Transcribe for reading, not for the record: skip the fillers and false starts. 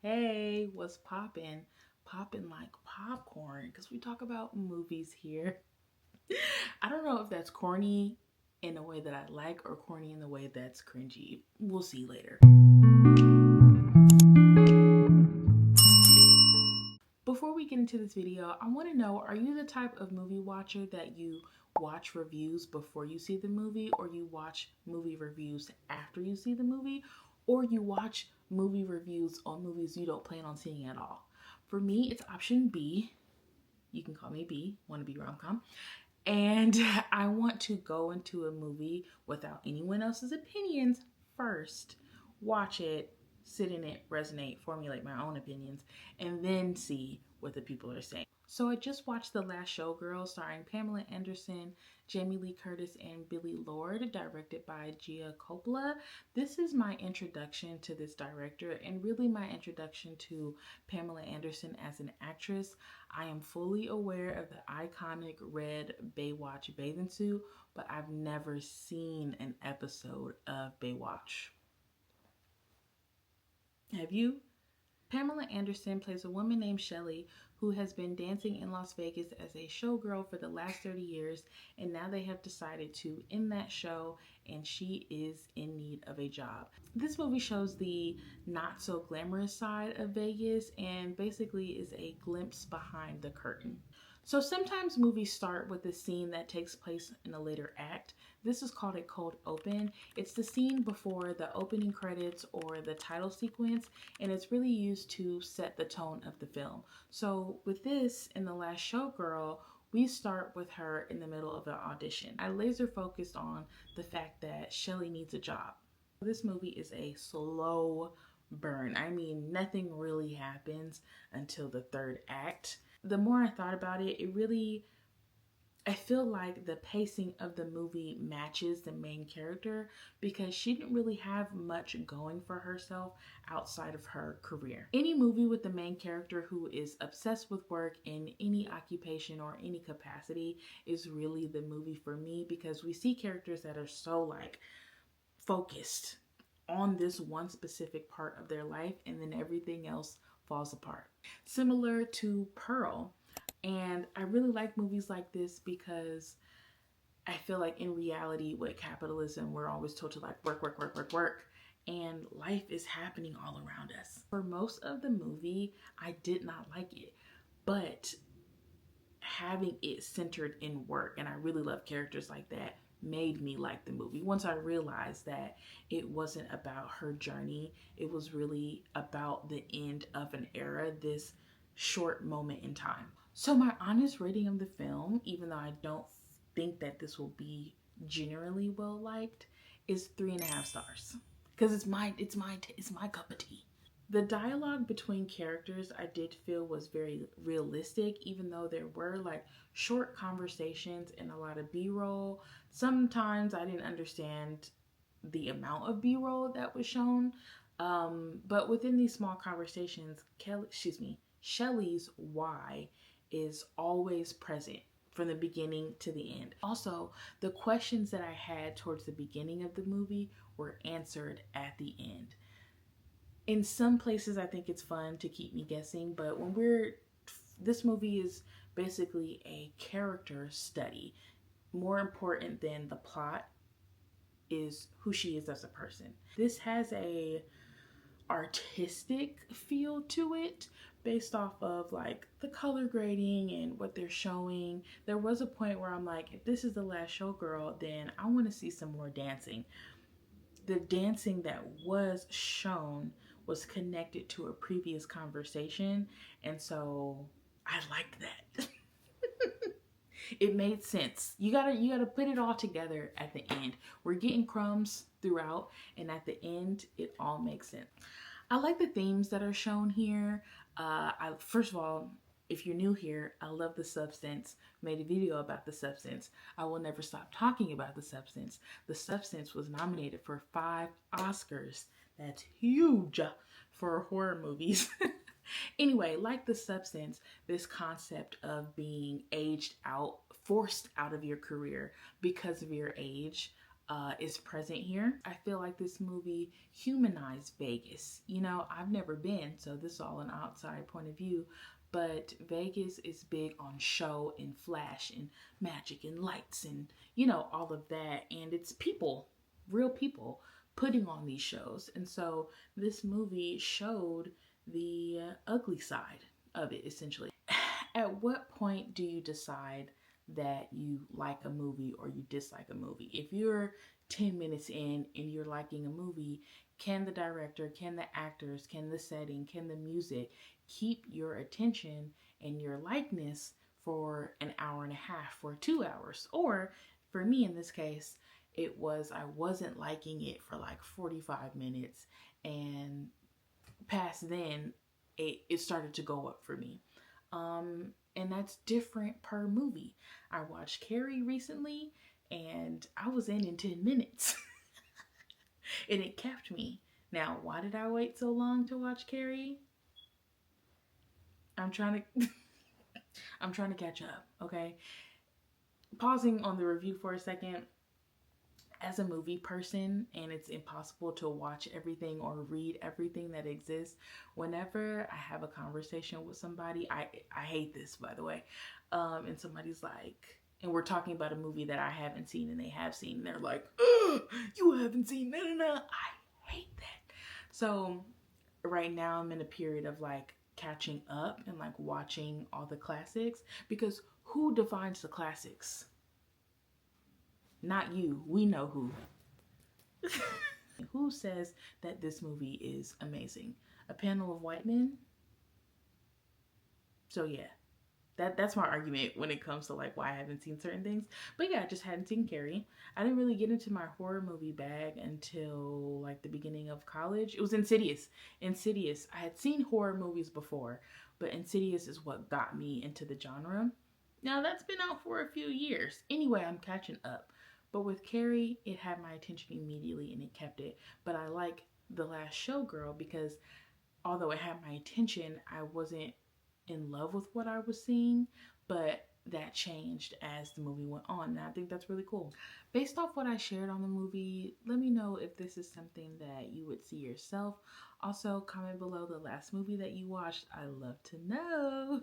Hey, what's poppin'? Poppin' like popcorn, because we talk about movies here. I don't know if that's corny in a way that I like or corny in the way that's cringy. We'll see later. Before we get into this video, I want to know, are you the type of movie watcher that you watch reviews before you see the movie, or you watch movie reviews after you see the movie, or you watch movie reviews on movies you don't plan on seeing at all? For me, it's option B. You can call me B, want to be rom-com. And I want to go into a movie without anyone else's opinions first, watch it, sit in it, resonate, formulate my own opinions, and then see what the people are saying. So I just watched The Last Showgirl starring Pamela Anderson, Jamie Lee Curtis, and Billy Lord, directed by Gia Coppola. This is my introduction to this director and really my introduction to Pamela Anderson as an actress. I am fully aware of the iconic red Baywatch bathing suit, but I've never seen an episode of Baywatch. Have you? Pamela Anderson plays a woman named Shelley who has been dancing in Las Vegas as a showgirl for the last 30 years, and now they have decided to end that show, and she is in need of a job. This movie shows the not so glamorous side of Vegas and basically is a glimpse behind the curtain. So sometimes movies start with a scene that takes place in a later act. This is called a cold open. It's the scene before the opening credits or the title sequence, and it's really used to set the tone of the film. So with this, in The Last Showgirl, we start with her in the middle of an audition. I laser focused on the fact that Shelley needs a job. This movie is a slow burn. I mean, nothing really happens until the third act. The more I thought about it, I feel like the pacing of the movie matches the main character because she didn't really have much going for herself outside of her career. Any movie with the main character who is obsessed with work in any occupation or any capacity is really the movie for me, because we see characters that are so focused on this one specific part of their life, and then everything else falls apart. Similar to Pearl. And I really like movies like this because I feel like in reality with capitalism, we're always told to work, work, work, work, work. And life is happening all around us. For most of the movie, I did not like it. But having it centered in work, and I really love characters like that, made me like the movie. Once I realized that it wasn't about her journey, it was really about the end of an era, this short moment in time. So my honest rating of the film, even though I don't think that this will be generally well liked, is 3.5 stars. Because it's my cup of tea. The dialogue between characters I did feel was very realistic, even though there were short conversations and a lot of B-roll. Sometimes I didn't understand the amount of B-roll that was shown. But within these small conversations, Shelley's why is always present from the beginning to the end. Also, the questions that I had towards the beginning of the movie were answered at the end. In some places, I think it's fun to keep me guessing, but this movie is basically a character study. More important than the plot is who she is as a person. This has a artistic feel to it based off of the color grading and what they're showing. There was a point where I'm like, if this is The Last Showgirl, then I want to see some more dancing. The dancing that was shown was connected to a previous conversation, and so I liked that. It made sense. You gotta put it all together at the end. We're getting crumbs throughout, and at the end, it all makes sense. I like the themes that are shown here. First of all, if you're new here, I love The Substance. Made a video about The Substance. I will never stop talking about The Substance. The Substance was nominated for 5 Oscars. That's huge for horror movies. Anyway, like The Substance, this concept of being aged out, forced out of your career because of your age, is present here. I feel like this movie humanized Vegas. You know, I've never been, so this is all an outside point of view, but Vegas is big on show and flash and magic and lights and, you know, all of that. And it's people, real people, putting on these shows. And so this movie showed the ugly side of it, essentially. At what point do you decide that you like a movie or you dislike a movie? If you're 10 minutes in and you're liking a movie, can the director, can the actors, can the setting, can the music keep your attention and your likeness for an hour and a half, for 2 hours? Or for me in this case, I wasn't liking it for like 45 minutes, and past then it started to go up for me. And that's different per movie. I watched Carrie recently and I was in 10 minutes and it kept me. Now, why did I wait so long to watch Carrie? I'm trying to I'm trying to catch up, okay? Pausing on the review for a second. As a movie person, and it's impossible to watch everything or read everything that exists, whenever I have a conversation with somebody, I hate this, by the way, and somebody's like, and we're talking about a movie that I haven't seen and they have seen, and they're like, ugh, you haven't seen that, and I hate that. So right now I'm in a period of like catching up and like watching all the classics, because who defines the classics? Not you. We know who. Who says that this movie is amazing? A panel of white men? So yeah, that's my argument when it comes to like why I haven't seen certain things. But yeah, I just hadn't seen Carrie. I didn't really get into my horror movie bag until like the beginning of college. It was Insidious. Insidious. I had seen horror movies before, but Insidious is what got me into the genre. Now that's been out for a few years. Anyway, I'm catching up. But with Carrie, it had my attention immediately and it kept it. But I like The Last Showgirl because although it had my attention, I wasn't in love with what I was seeing, but that changed as the movie went on. And I think that's really cool. Based off what I shared on the movie, let me know if this is something that you would see yourself. Also, comment below the last movie that you watched. I love to know.